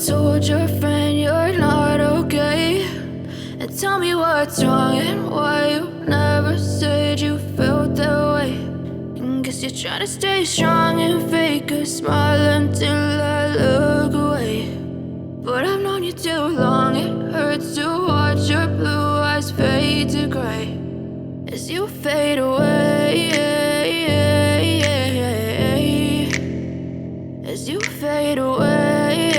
told your friend you're not okay? And tell me what's wrong and why you never said you felt that way. And guess you're trying to stay strong and fake a smile until I look away. But I've known you too long, it hurts to watch your blue eyes fade to gray as you fade away, as you fade away.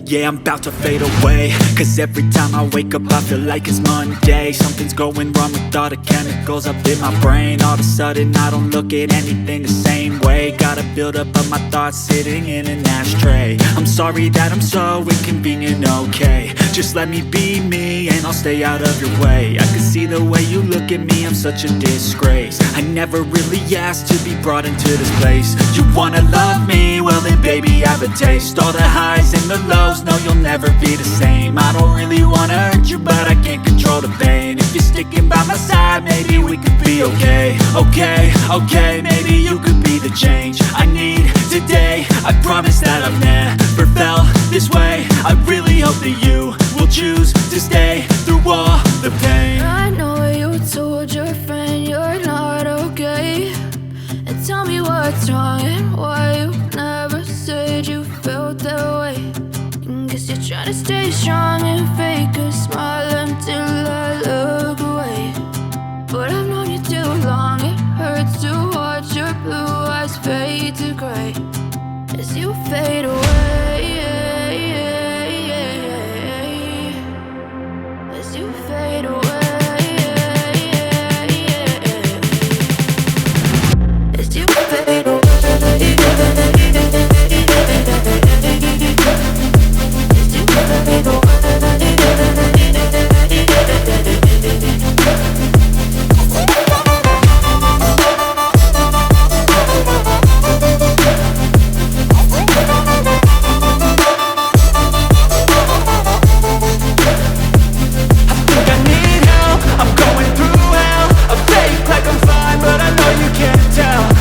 Yeah, I'm about to fade away, cause every time I wake up I feel like it's Monday. Something's going wrong with all the chemicals up in my brain. All of a sudden I don't look at anything the same way. Gotta build up of my thoughts sitting in an ashtray. I'm sorry that I'm so inconvenient, okay? Just let me be me and I'll stay out of your way. I can see the way you look at me, I'm such a disgrace. I never really asked to be brought into this place. You wanna love me? Well then baby, have a taste. All the highs and the lows, no, you'll never be the same. I don't really wanna hurt you, but I can't control the pain. If you're sticking by my side, maybe we could be okay. Okay, maybe you could be the change I need today. I promise that I've never felt this way. I really hope that you will choose to stay through all the pain. I know you told your friend you're not okay. And tell me what's wrong and why you never said you felt that way. Guess you're trying to stay strong and fake a smile until I look away. But I've known you too long, it hurts to watch your blue eyes fade to gray as you fade away, as you fade away, as you fade away.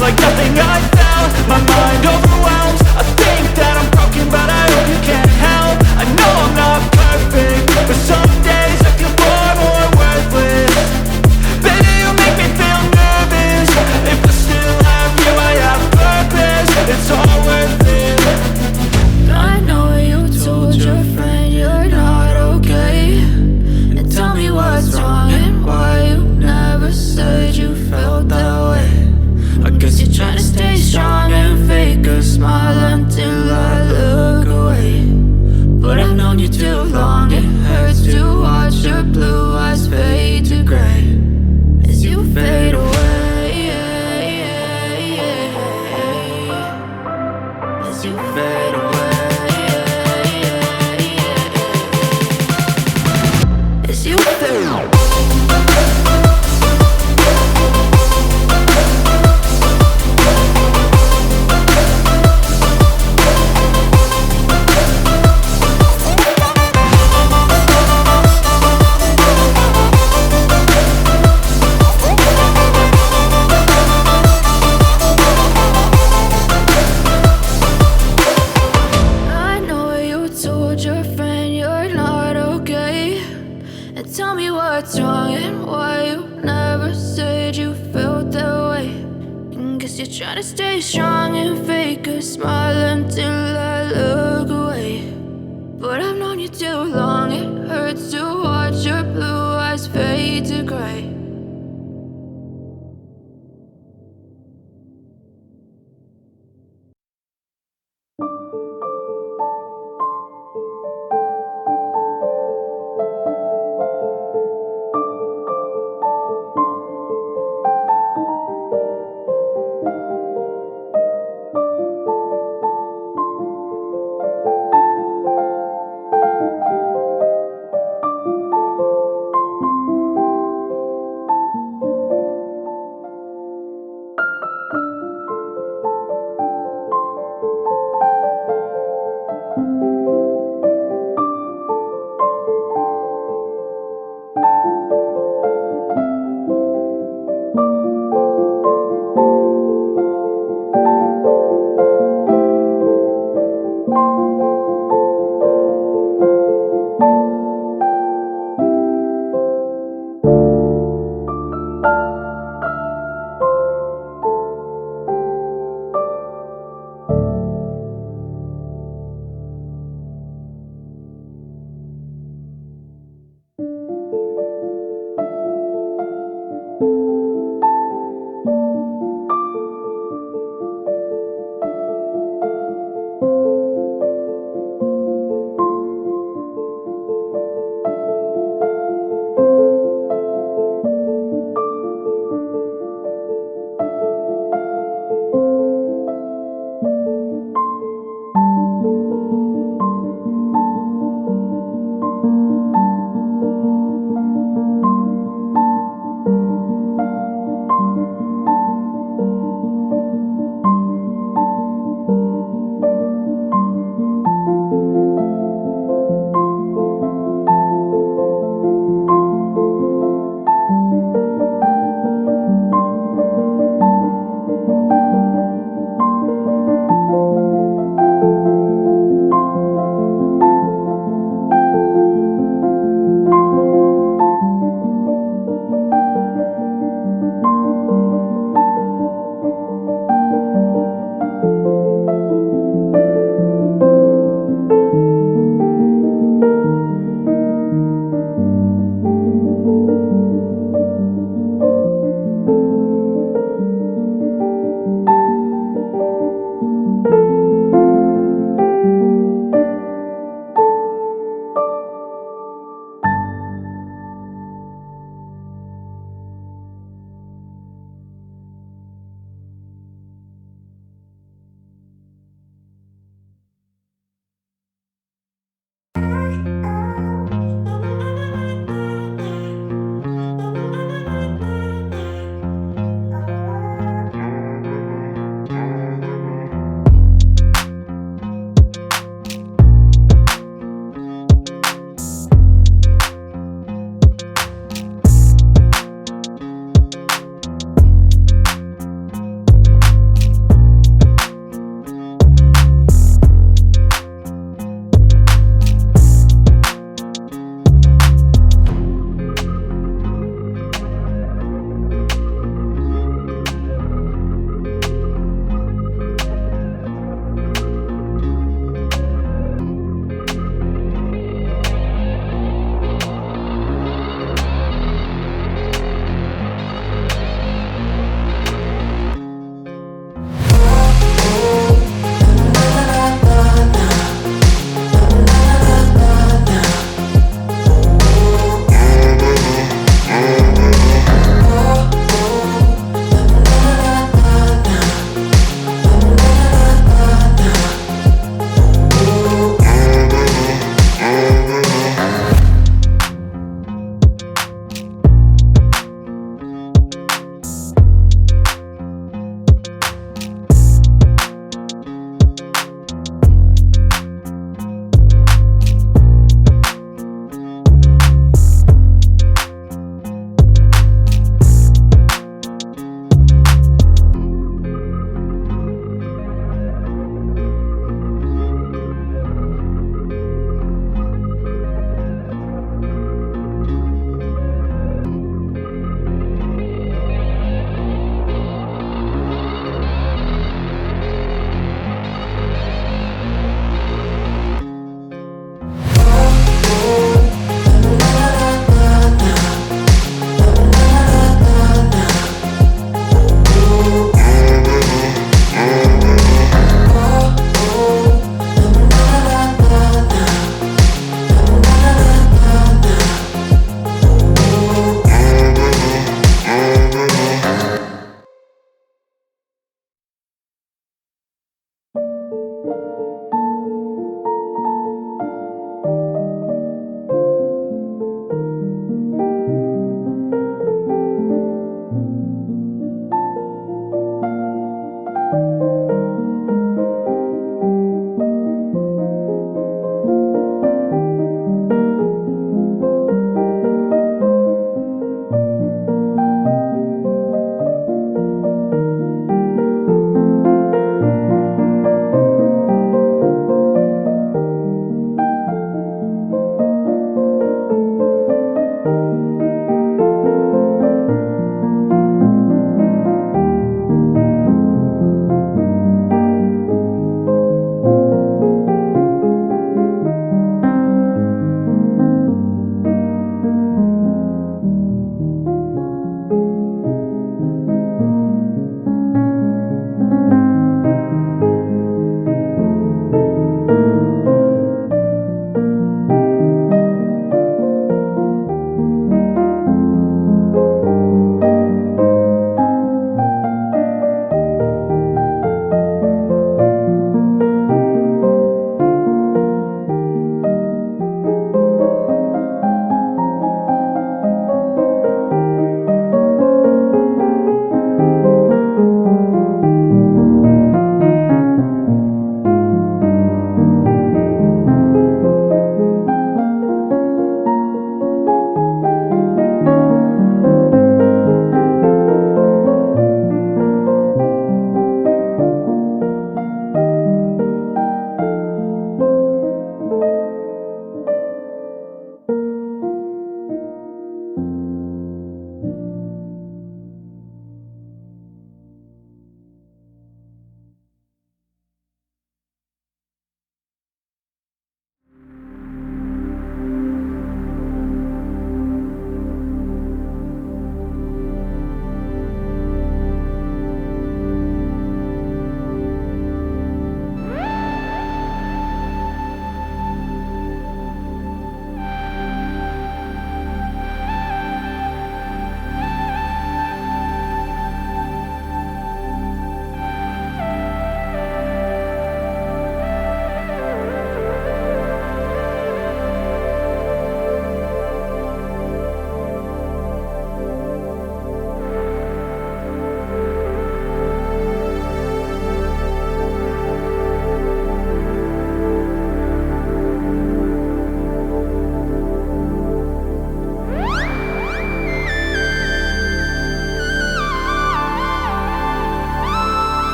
Like nothing I felt, my mind overwhelmed. I think that I'm broken, but I hope you can't help. I know I'm not perfect, but some days I feel far more worthless. Baby, you make me feel nervous. If I still have you, I have purpose. It's all worth it. I know you told your friend you're not okay. And tell me what's wrong and why you never said you felt that way. I guess you're trying to stay strong and fake a smile until I look away. But I've known you too long, it hurts to watch your blue eyes fade to gray as you fade away, as you fade away, as you fade away. Your friend you're not okay. And tell me what's wrong and why you never said you felt that way. And guess you're trying to stay strong and fake a smile until I look away. But I've known you too long, it hurts to watch your blue eyes fade to gray